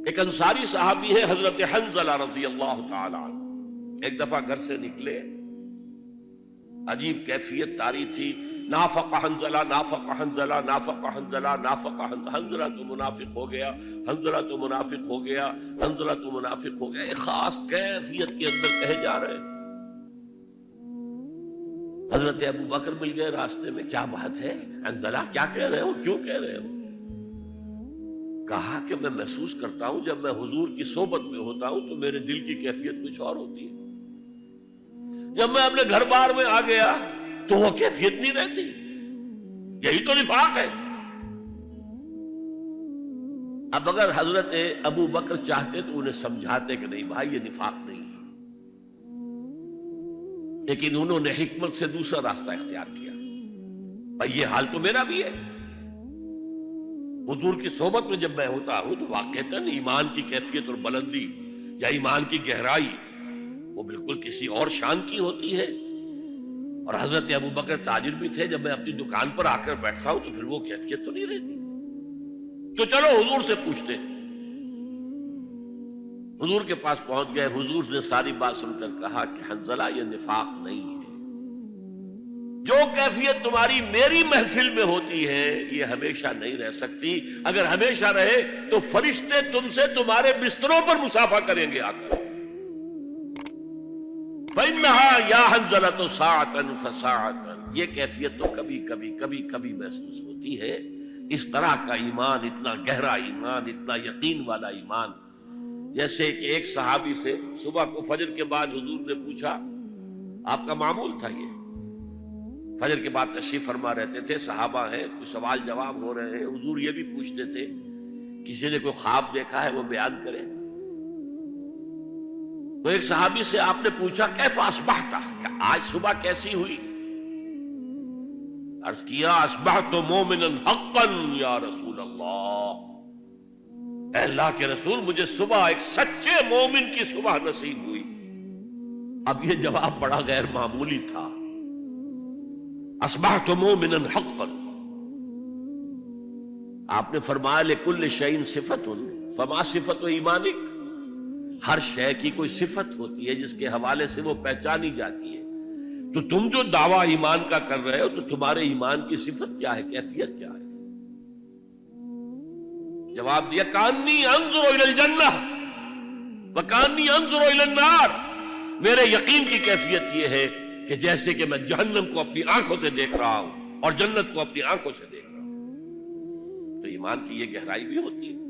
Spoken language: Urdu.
ایک انصاری صحابی ہے حضرت حنظلہ رضی اللہ تعالی عنہ، ایک دفعہ گھر سے نکلے، عجیب کیفیت طاری تھی، نافق حنظلہ نافق حنظلہ نافق حنظلہ نافق حنظلہ تو منافق ہو گیا، حنظلہ تو منافق ہو گیا، حنظلہ تو منافق ہو گیا، ایک خاص کیفیت کے اندر کہے جا رہے ہیں۔ حضرت ابو بکر مل گئے راستے میں، کیا بات ہے حنظلہ، کیا کہہ رہے ہو، کیوں کہہ رہے ہو؟ کہا کہ میں محسوس کرتا ہوں جب میں حضور کی صحبت میں ہوتا ہوں تو میرے دل کی کیفیت کچھ اور ہوتی ہے، جب میں اپنے گھر بار میں آ گیا تو وہ کیفیت نہیں رہتی۔ یہی تو نفاق ہے۔ اب اگر حضرت ابو بکر چاہتے تو انہیں سمجھاتے کہ نہیں بھائی یہ نفاق نہیں ہے، لیکن انہوں نے حکمت سے دوسرا راستہ اختیار کیا، بھائی یہ حال تو میرا بھی ہے، حضور کی صحبت میں جب میں ہوتا ہوں تو واقعتاً ایمان کی کیفیت اور بلندی یا ایمان کی گہرائی وہ بالکل کسی اور شان کی ہوتی ہے۔ اور حضرت ابو بکر تاجر بھی تھے، جب میں اپنی دکان پر آ کر بیٹھتا ہوں تو پھر وہ کیفیت تو نہیں رہتی، تو چلو حضور سے پوچھتے۔ حضور کے پاس پہنچ گئے، حضور نے ساری بات سن کر کہا کہ حنظلہ یہ نفاق نہیں ہے، جو کیفیت تمہاری میری محفل میں ہوتی ہے یہ ہمیشہ نہیں رہ سکتی، اگر ہمیشہ رہے تو فرشتے تم سے تمہارے بستروں پر مسافہ کریں گے آ کر۔ فَإِنَّهَا يَا حَنْظَلَةُ سَاعَةً فَسَاعَةً، یہ کیفیت تو کبھی محسوس ہوتی ہے۔ اس طرح کا ایمان، اتنا گہرا ایمان، اتنا یقین والا ایمان، جیسے کہ ایک صحابی سے صبح کو فجر کے بعد حضور نے پوچھا، آپ کا معمول تھا یہ، فجر کے بعد تشریف فرما رہتے تھے، صحابہ ہیں، کوئی سوال جواب ہو رہے ہیں، حضور یہ بھی پوچھتے تھے کسی نے کوئی خواب دیکھا ہے وہ بیان کرے۔ تو ایک صحابی سے آپ نے پوچھا کیف اصبحت، کہ آج صبح کیسی ہوئی؟ عرض کیا اصبحت مومنا حقا یا رسول اللہ، اے اللہ کے رسول مجھے صبح ایک سچے مومن کی صبح نصیب ہوئی۔ اب یہ جواب بڑا غیر معمولی تھا، اصبحت مومنا حقا۔ آپ نے فرمایا لکل شیء صفت فما صفت ایمانک، ہر شے کی کوئی صفت ہوتی ہے جس کے حوالے سے وہ پہچانی جاتی ہے، تو تم جو دعویٰ ایمان کا کر رہے ہو تو تمہارے ایمان کی صفت کیا ہے، کیفیت کیا ہے؟ جواب دیا کانی انظر الی الجنہ وکانی انظر الی النار، میرے یقین کی کیفیت یہ ہے کہ جیسے کہ میں جہنم کو اپنی آنکھوں سے دیکھ رہا ہوں اور جنت کو اپنی آنکھوں سے دیکھ رہا ہوں۔ تو ایمان کی یہ گہرائی بھی ہوتی ہے۔